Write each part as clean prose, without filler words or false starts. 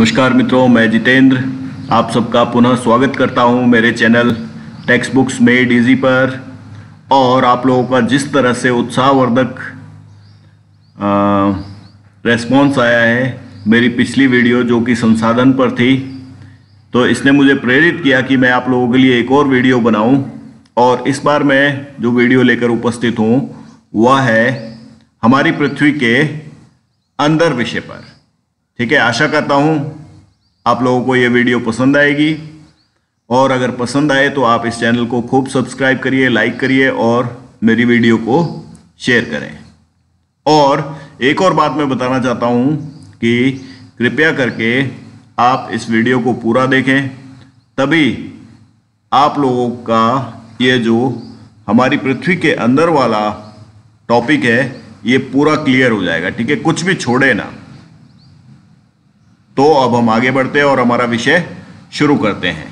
नमस्कार मित्रों, मैं जितेंद्र आप सबका पुनः स्वागत करता हूं मेरे channel text books made easy पर। और आप लोगों का जिस तरह से उत्साहवर्धक रेस्पॉन्स आया है मेरी पिछली वीडियो जो कि संसाधन पर थी, तो इसने मुझे प्रेरित किया कि मैं आप लोगों के लिए एक और वीडियो बनाऊं। और इस बार मैं जो वीडियो लेकर उपस्थित हूं वह है हमारी पृथ्वी के अंदर विषय पर। ठीक है, आशा करता हूं आप लोगों को ये वीडियो पसंद आएगी, और अगर पसंद आए तो आप इस चैनल को खूब सब्सक्राइब करिए, लाइक करिए और मेरी वीडियो को शेयर करें। और एक और बात मैं बताना चाहता हूं कि कृपया करके आप इस वीडियो को पूरा देखें, तभी आप लोगों का ये जो हमारी पृथ्वी के अंदर वाला टॉपिक है ये पूरा क्लियर हो जाएगा। ठीक है, कुछ भी छोड़े ना। तो अब हम आगे बढ़ते हैं और हमारा विषय शुरू करते हैं।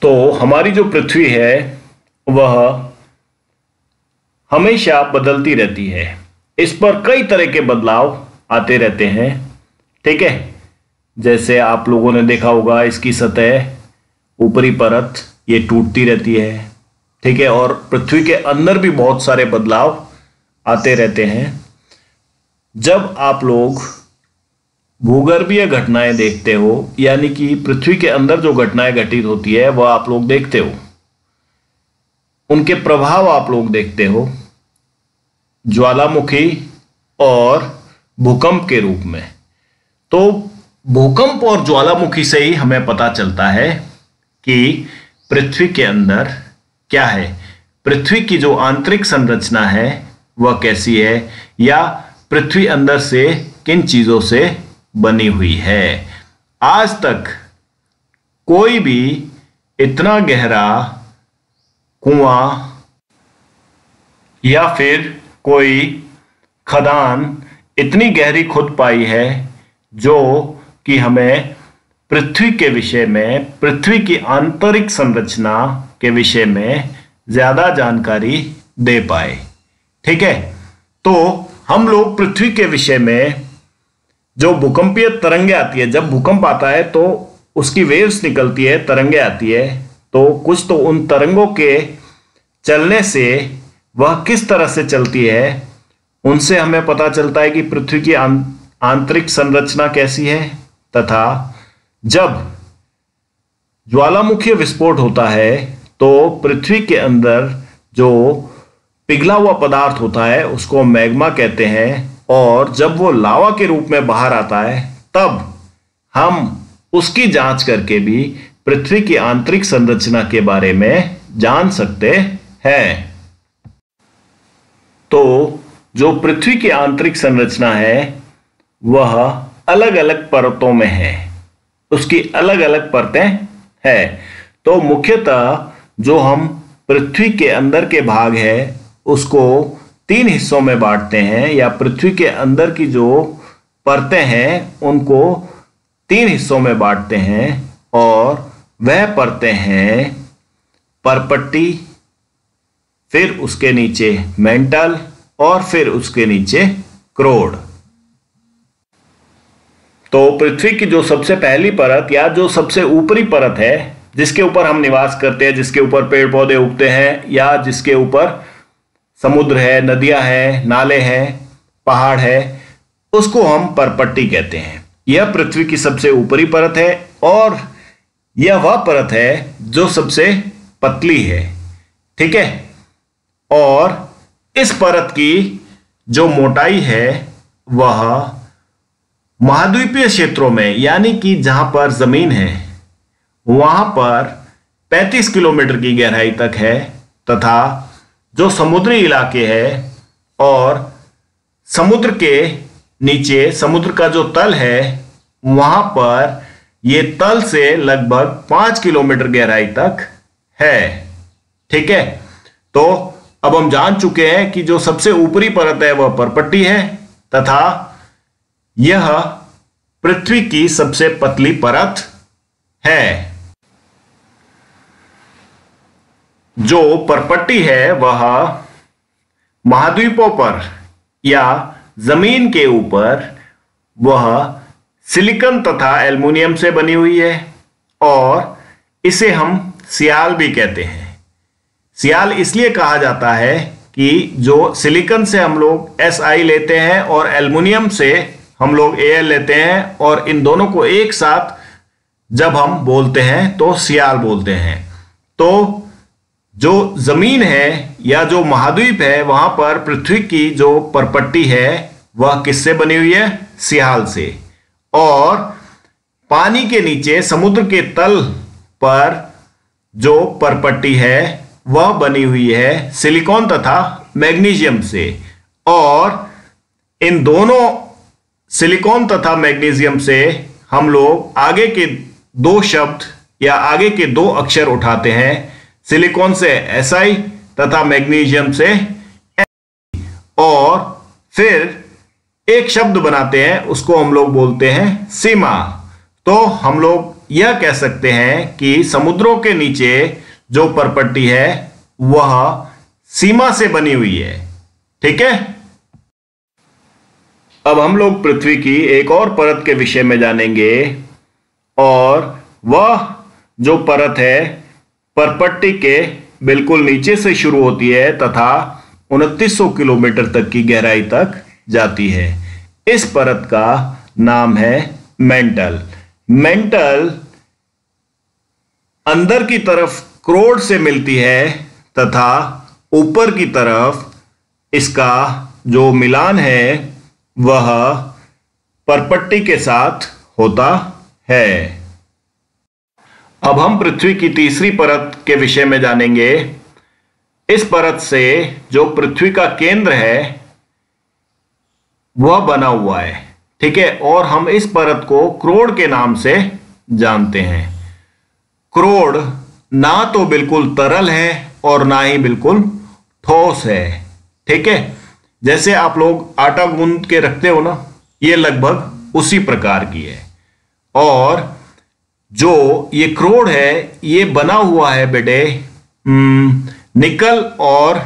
तो हमारी जो पृथ्वी है वह हमेशा बदलती रहती है। इस पर कई तरह के बदलाव आते रहते हैं। ठीक है, जैसे आप लोगों ने देखा होगा इसकी सतह, ऊपरी परत ये टूटती रहती है। ठीक है, और पृथ्वी के अंदर भी बहुत सारे बदलाव आते रहते हैं। जब आप लोग भूगर्भीय घटनाएं देखते हो, यानी कि पृथ्वी के अंदर जो घटनाएं घटित होती है वह आप लोग देखते हो, उनके प्रभाव आप लोग देखते हो ज्वालामुखी और भूकंप के रूप में। तो भूकंप और ज्वालामुखी से ही हमें पता चलता है कि पृथ्वी के अंदर क्या है, पृथ्वी की जो आंतरिक संरचना है वह कैसी है, या पृथ्वी अंदर से किन चीजों से बनी हुई है। आज तक कोई भी इतना गहरा कुआं या फिर कोई खदान इतनी गहरी खुद पाई है जो कि हमें पृथ्वी के विषय में, पृथ्वी की आंतरिक संरचना के विषय में ज्यादा जानकारी दे पाए। ठीक है, तो हम लोग पृथ्वी के विषय में जो भूकंपीय तरंगे आती है, जब भूकंप आता है तो उसकी वेव्स निकलती है, तरंगे आती है, तो कुछ तो उन तरंगों के चलने से वह किस तरह से चलती है उनसे हमें पता चलता है कि पृथ्वी की आंतरिक संरचना कैसी है। तथा जब ज्वालामुखी विस्फोट होता है तो पृथ्वी के अंदर जो पिघला हुआ पदार्थ होता है उसको मैग्मा कहते हैं, और जब वो लावा के रूप में बाहर आता है तब हम उसकी जांच करके भी पृथ्वी की आंतरिक संरचना के बारे में जान सकते हैं। तो जो पृथ्वी की आंतरिक संरचना है वह अलग अलग परतों में है, उसकी अलग अलग परतें हैं। तो मुख्यतः जो हम पृथ्वी के अंदर के भाग है उसको 3 हिस्सों में बांटते हैं, या पृथ्वी के अंदर की जो परतें हैं उनको 3 हिस्सों में बांटते हैं, और वह परतें हैं परपट्टी, फिर उसके नीचे मेंटल, और फिर उसके नीचे क्रोड। तो पृथ्वी की जो सबसे पहली परत या जो सबसे ऊपरी परत है, जिसके ऊपर हम निवास करते हैं, जिसके ऊपर पेड़ पौधे उगते हैं, या जिसके ऊपर समुद्र है, नदियां हैं, नाले हैं, पहाड़ है, उसको हम परपट्टी कहते हैं। यह पृथ्वी की सबसे ऊपरी परत है, और यह वह परत है जो सबसे पतली है। ठीक है, और इस परत की जो मोटाई है वह महाद्वीपीय क्षेत्रों में, यानी कि जहां पर जमीन है वहां पर 35 किलोमीटर की गहराई तक है, तथा जो समुद्री इलाके हैं और समुद्र के नीचे समुद्र का जो तल है वहां पर ये तल से लगभग 5 किलोमीटर गहराई तक है। ठीक है, तो अब हम जान चुके हैं कि जो सबसे ऊपरी परत है वह परपट्टी है, तथा यह पृथ्वी की सबसे पतली परत है। जो परपट्टी है वह महाद्वीपों पर या जमीन के ऊपर वह सिलिकॉन तथा एल्युमिनियम से बनी हुई है और इसे हम सियाल भी कहते हैं। सियाल इसलिए कहा जाता है कि जो सिलिकॉन से हम लोग Si लेते हैं और एल्युमिनियम से हम लोग Al लेते हैं और इन दोनों को एक साथ जब हम बोलते हैं तो सियाल बोलते हैं। तो जो जमीन है या जो महाद्वीप है वहां पर पृथ्वी की जो परपट्टी है वह किससे बनी हुई है? सियाल से। और पानी के नीचे समुद्र के तल पर जो परपट्टी है वह बनी हुई है सिलिकॉन तथा मैग्नीशियम से। और इन दोनों सिलिकॉन तथा मैग्नीशियम से हम लोग आगे के दो शब्द या आगे के दो अक्षर उठाते हैं। सिलिकॉन से Si तथा मैग्नीशियम से Fe, और फिर एक शब्द बनाते हैं, उसको हम लोग बोलते हैं सीमा। तो हम लोग यह कह सकते हैं कि समुद्रों के नीचे जो परपट्टी है वह सीमा से बनी हुई है। ठीक है। अब हम लोग पृथ्वी की एक और परत के विषय में जानेंगे और वह जो परत है परपट्टी के बिल्कुल नीचे से शुरू होती है तथा 2900 किलोमीटर तक की गहराई तक जाती है। इस परत का नाम है मेंटल। मेंटल अंदर की तरफ क्रोड से मिलती है तथा ऊपर की तरफ इसका जो मिलान है वह परपट्टी के साथ होता है। अब हम पृथ्वी की तीसरी परत के विषय में जानेंगे। इस परत से जो पृथ्वी का केंद्र है वह बना हुआ है। ठीक है। और हम इस परत को क्रोड के नाम से जानते हैं। क्रोड ना तो बिल्कुल तरल है और ना ही बिल्कुल ठोस है। ठीक है। जैसे आप लोग आटा गूंद के रखते हो ना, ये लगभग उसी प्रकार की है। और जो ये क्रोड है ये बना हुआ है बेटे निकल और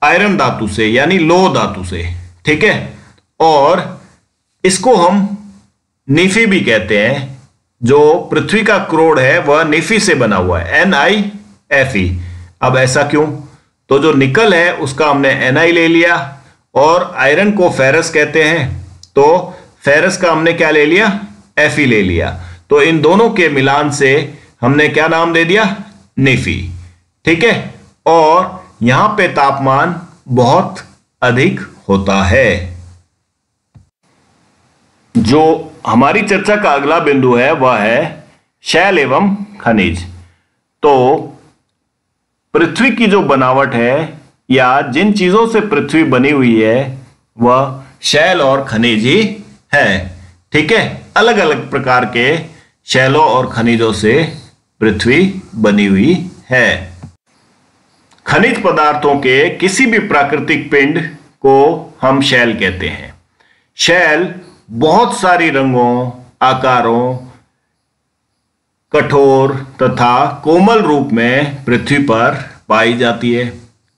आयरन धातु से, यानी लोह धातु से। ठीक है। और इसको हम निफी भी कहते हैं। जो पृथ्वी का क्रोड है वह निफी से बना हुआ है, NiFe। अब ऐसा क्यों? तो जो निकल है उसका हमने Ni ले लिया और आयरन को फेरस कहते हैं, तो फेरस का हमने क्या ले लिया? Fe ले लिया। तो इन दोनों के मिलान से हमने क्या नाम दे दिया? निफी। ठीक है। और यहां पे तापमान बहुत अधिक होता है। जो हमारी चर्चा का अगला बिंदु है वह है शैल एवं खनिज। तो पृथ्वी की जो बनावट है या जिन चीजों से पृथ्वी बनी हुई है वह शैल और खनिज ही है। ठीक है। अलग अलग प्रकार के शैलों और खनिजों से पृथ्वी बनी हुई है। खनिज पदार्थों के किसी भी प्राकृतिक पिंड को हम शैल कहते हैं। शैल बहुत सारी रंगों, आकारों, कठोर तथा कोमल रूप में पृथ्वी पर पाई जाती है।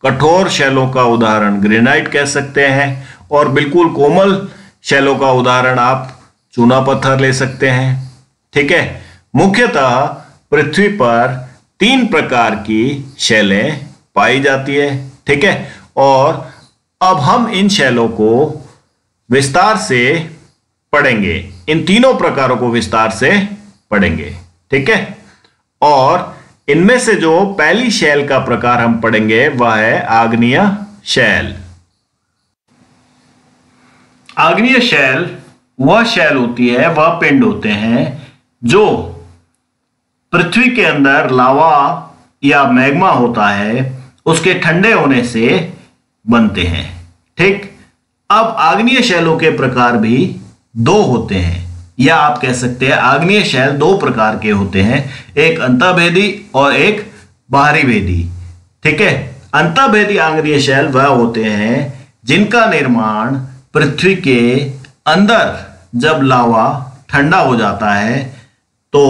कठोर शैलों का उदाहरण ग्रेनाइट कह सकते हैं और बिल्कुल कोमल शैलों का उदाहरण आप चूना पत्थर ले सकते हैं। ठीक है। मुख्यतः पृथ्वी पर 3 प्रकार की शैलें पाई जाती है। ठीक है। और अब हम इन शैलों को विस्तार से पढ़ेंगे। इन तीनों प्रकारों को विस्तार से पढ़ेंगे। ठीक है। और इनमें से जो पहली शैल का प्रकार हम पढ़ेंगे वह है आग्नेय शैल। आग्नेय शैल वह शैल होती है, वह पिंड होते हैं जो पृथ्वी के अंदर लावा या मैग्मा होता है उसके ठंडे होने से बनते हैं। ठीक। अब आग्नेय शैलों के प्रकार भी 2 होते हैं, या आप कह सकते हैं आग्नेय शैल 2 प्रकार के होते हैं, एक अंतःभेदी और एक बाहरी भेदी। ठीक है। अंतःभेदी आग्नेय शैल वह होते हैं जिनका निर्माण पृथ्वी के अंदर जब लावा ठंडा हो जाता है तो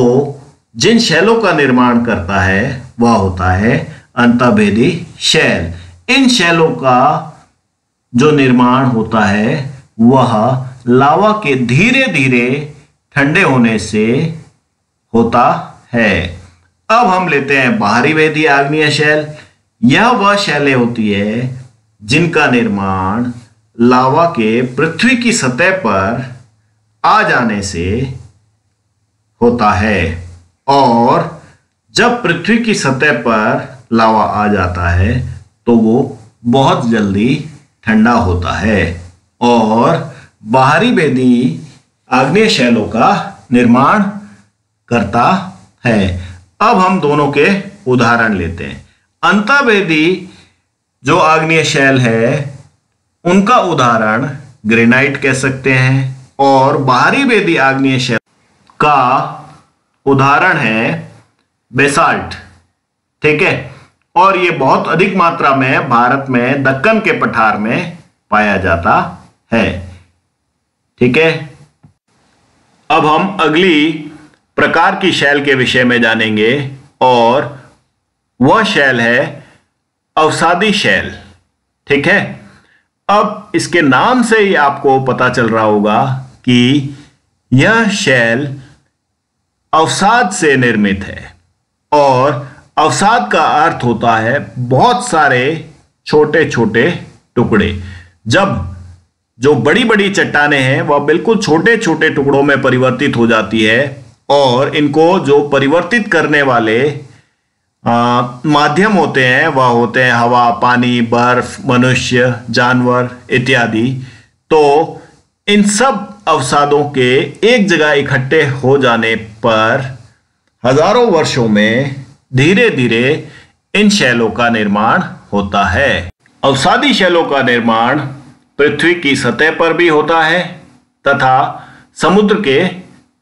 जिन शैलों का निर्माण करता है वह होता है अंतःभेदी शैल। इन शैलों का जो निर्माण होता है वह लावा के धीरे धीरे ठंडे होने से होता है। अब हम लेते हैं बाहरी वेदी आग्नेय शैल। यह वह शैलें होती है जिनका निर्माण लावा के पृथ्वी की सतह पर आ जाने से होता है, और जब पृथ्वी की सतह पर लावा आ जाता है तो वो बहुत जल्दी ठंडा होता है और बाहरी वेदी आग्नेय शैलों का निर्माण करता है। अब हम दोनों के उदाहरण लेते हैं। अंतःवेदी जो आग्नेय शैल है उनका उदाहरण ग्रेनाइट कह सकते हैं, और बाहरी वेदी आग्नेय शैल का उदाहरण है बेसाल्ट। ठीक है, और ये बहुत अधिक मात्रा में भारत में दक्कन के पठार में पाया जाता है। ठीक है, अब हम अगली प्रकार की शैल के विषय में जानेंगे, और वह शैल है अवसादी शैल। ठीक है, अब इसके नाम से ही आपको पता चल रहा होगा कि यह शैल अवसाद से निर्मित है, और अवसाद का अर्थ होता है बहुत सारे छोटे छोटे टुकड़े। जब जो बड़ी बड़ी चट्टानें हैं वह बिल्कुल छोटे छोटे टुकड़ों में परिवर्तित हो जाती है, और इनको जो परिवर्तित करने वाले माध्यम होते हैं वह होते हैं हवा, पानी, बर्फ, मनुष्य, जानवर इत्यादि। तो इन सब अवसादों के एक जगह इकट्ठे हो जाने पर हजारों वर्षों में धीरे धीरे इन शैलों का निर्माण होता है। अवसादी शैलों का निर्माण पृथ्वी की सतह पर भी होता है तथा समुद्र के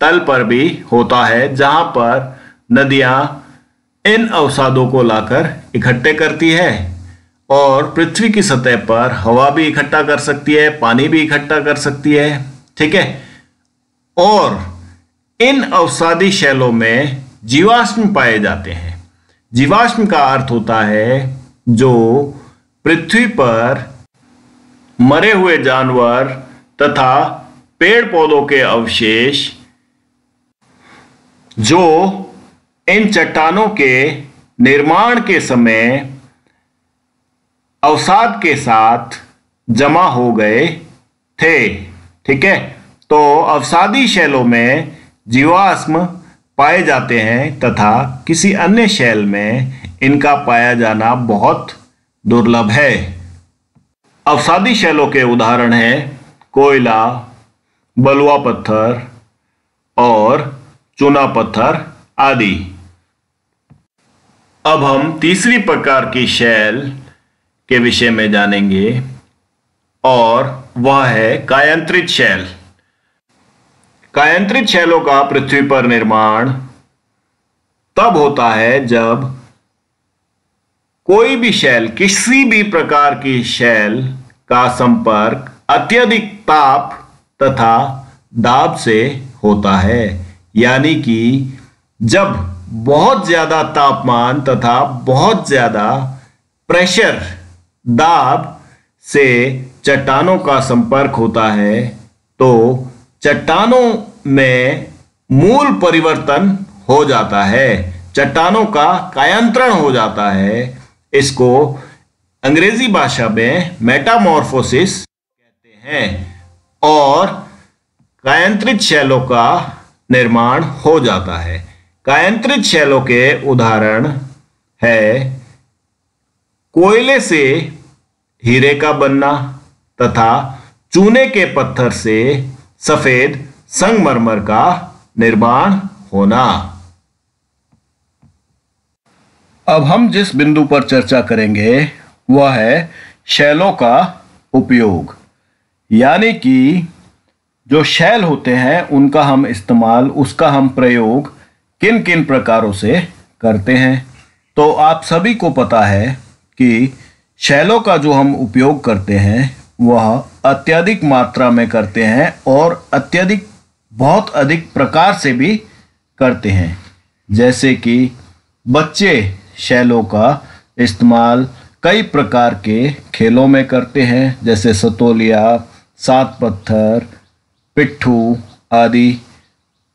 तल पर भी होता है, जहां पर नदियां इन अवसादों को लाकर इकट्ठे करती है, और पृथ्वी की सतह पर हवा भी इकट्ठा कर सकती है, पानी भी इकट्ठा कर सकती है। ठीक है, और इन अवसादी शैलों में जीवाश्म पाए जाते हैं। जीवाश्म का अर्थ होता है जो पृथ्वी पर मरे हुए जानवर तथा पेड़ पौधों के अवशेष जो इन चट्टानों के निर्माण के समय अवसाद के साथ जमा हो गए थे। ठीक है, तो अवसादी शैलों में जीवाश्म पाए जाते हैं तथा किसी अन्य शैल में इनका पाया जाना बहुत दुर्लभ है। अवसादी शैलों के उदाहरण हैं कोयला, बलुआ पत्थर और चूना पत्थर आदि। अब हम तीसरी प्रकार की शैल के विषय में जानेंगे, और वह है कायांतरित शैल। कायांतरित शैलों का पृथ्वी पर निर्माण तब होता है जब कोई भी शैल, किसी भी प्रकार की शैल का संपर्क अत्यधिक ताप तथा दाब से होता है। यानी कि जब बहुत ज्यादा तापमान तथा बहुत ज्यादा प्रेशर, दाब से चट्टानों का संपर्क होता है तो चट्टानों में मूल परिवर्तन हो जाता है, चट्टानों का कायांतरण हो जाता है। इसको अंग्रेजी भाषा में मेटामॉर्फोसिस कहते हैं, और कायांतरित शैलों का निर्माण हो जाता है। कायांतरित शैलों के उदाहरण है कोयले से हीरे का बनना तथा चूने के पत्थर से सफेद संगमरमर का निर्माण होना। अब हम जिस बिंदु पर चर्चा करेंगे वह है शैलों का उपयोग, यानी कि जो शैल होते हैं उनका हम इस्तेमाल, उसका हम प्रयोग किन किन प्रकारों से करते हैं। तो आप सभी को पता है कि शैलों का जो हम उपयोग करते हैं वह अत्यधिक मात्रा में करते हैं और अत्यधिक बहुत अधिक प्रकार से भी करते हैं। जैसे कि बच्चे शैलों का इस्तेमाल कई प्रकार के खेलों में करते हैं, जैसे सतोलिया, सात पत्थर, पिट्ठू आदि।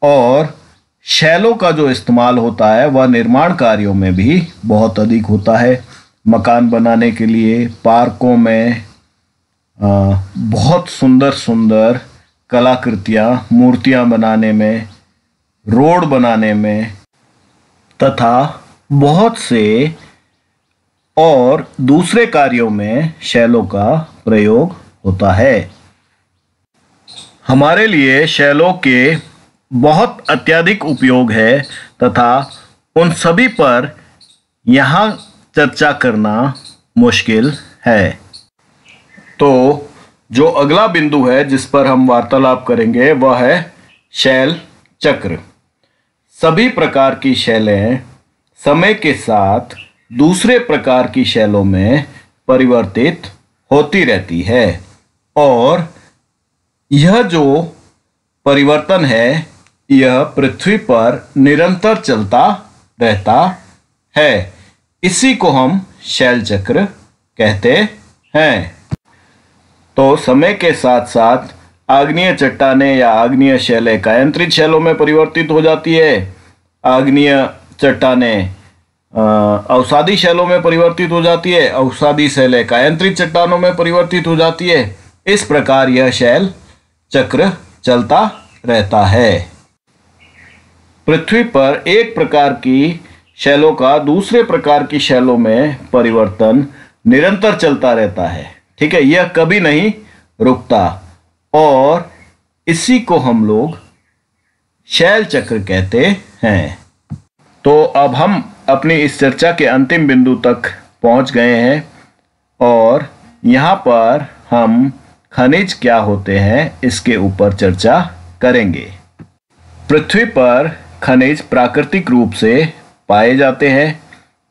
और शैलों का जो इस्तेमाल होता है वह निर्माण कार्यों में भी बहुत अधिक होता है। मकान बनाने के लिए, पार्कों में बहुत सुंदर सुंदर कलाकृतियाँ, मूर्तियाँ बनाने में, रोड बनाने में तथा बहुत से और दूसरे कार्यों में शैलों का प्रयोग होता है। हमारे लिए शैलों के बहुत अत्यधिक उपयोग है तथा उन सभी पर यहाँ चर्चा करना मुश्किल है। तो जो अगला बिंदु है जिस पर हम वार्तालाप करेंगे वह है शैल चक्र। सभी प्रकार की शैलें समय के साथ दूसरे प्रकार की शैलों में परिवर्तित होती रहती है और यह जो परिवर्तन है यह पृथ्वी पर निरंतर चलता रहता है। इसी को हम शैल चक्र कहते हैं। तो समय के साथ साथ आग्नेय चट्टानें या आग्नेय शैलें कायांतरित शैलों में परिवर्तित हो जाती है। आग्नेय चट्टानें अवसादी शैलों में परिवर्तित हो जाती है। अवसादी शैलें कायांतरित चट्टानों में परिवर्तित हो जाती है। इस प्रकार यह शैल चक्र चलता रहता है। पृथ्वी पर एक प्रकार की शैलों का दूसरे प्रकार की शैलों में परिवर्तन निरंतर चलता रहता है। ठीक है, यह कभी नहीं रुकता और इसी को हम लोग शैल चक्र कहते हैं। तो अब हम अपनी इस चर्चा के अंतिम बिंदु तक पहुंच गए हैं और यहाँ पर हम खनिज क्या होते हैं इसके ऊपर चर्चा करेंगे। पृथ्वी पर खनिज प्राकृतिक रूप से पाए जाते हैं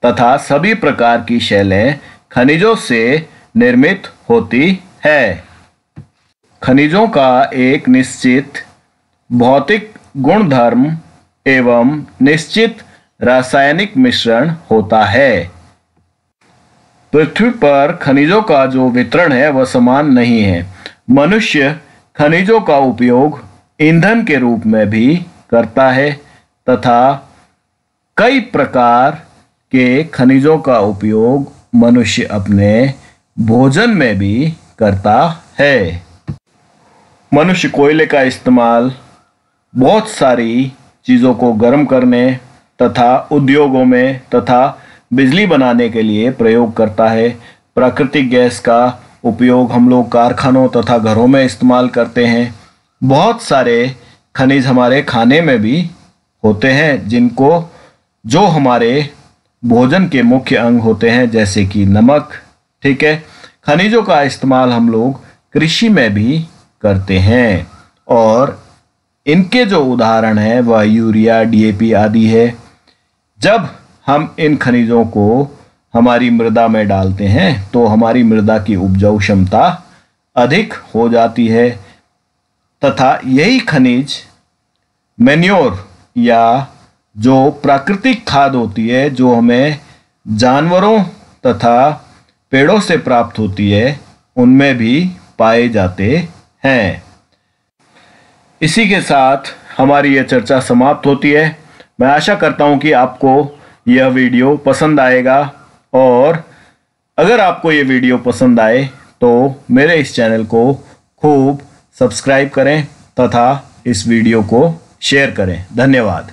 तथा सभी प्रकार की शैलें खनिजों से निर्मित होती है। खनिजों का एक निश्चित भौतिक गुणधर्म एवं निश्चित रासायनिक मिश्रण होता है। पृथ्वी पर खनिजों का जो वितरण है वह समान नहीं है। मनुष्य खनिजों का उपयोग ईंधन के रूप में भी करता है तथा कई प्रकार के खनिजों का उपयोग मनुष्य अपने भोजन में भी करता है। मनुष्य कोयले का इस्तेमाल बहुत सारी चीज़ों को गर्म करने तथा उद्योगों में तथा बिजली बनाने के लिए प्रयोग करता है। प्राकृतिक गैस का उपयोग हम लोग कारखानों तथा घरों में इस्तेमाल करते हैं। बहुत सारे खनिज हमारे खाने में भी होते हैं जिनको जो हमारे भोजन के मुख्य अंग होते हैं जैसे कि नमक। ठीक है, खनिजों का इस्तेमाल हम लोग कृषि में भी करते हैं और इनके जो उदाहरण हैं वह यूरिया, डीएपी आदि है। जब हम इन खनिजों को हमारी मृदा में डालते हैं तो हमारी मृदा की उपजाऊ क्षमता अधिक हो जाती है तथा यही खनिज मैन्योर या जो प्राकृतिक खाद होती है जो हमें जानवरों तथा पेड़ों से प्राप्त होती है उनमें भी पाए जाते हैं। इसी के साथ हमारी यह चर्चा समाप्त होती है। मैं आशा करता हूं कि आपको यह वीडियो पसंद आएगा और अगर आपको ये वीडियो पसंद आए तो मेरे इस चैनल को खूब सब्सक्राइब करें तथा इस वीडियो को शेयर करें। धन्यवाद।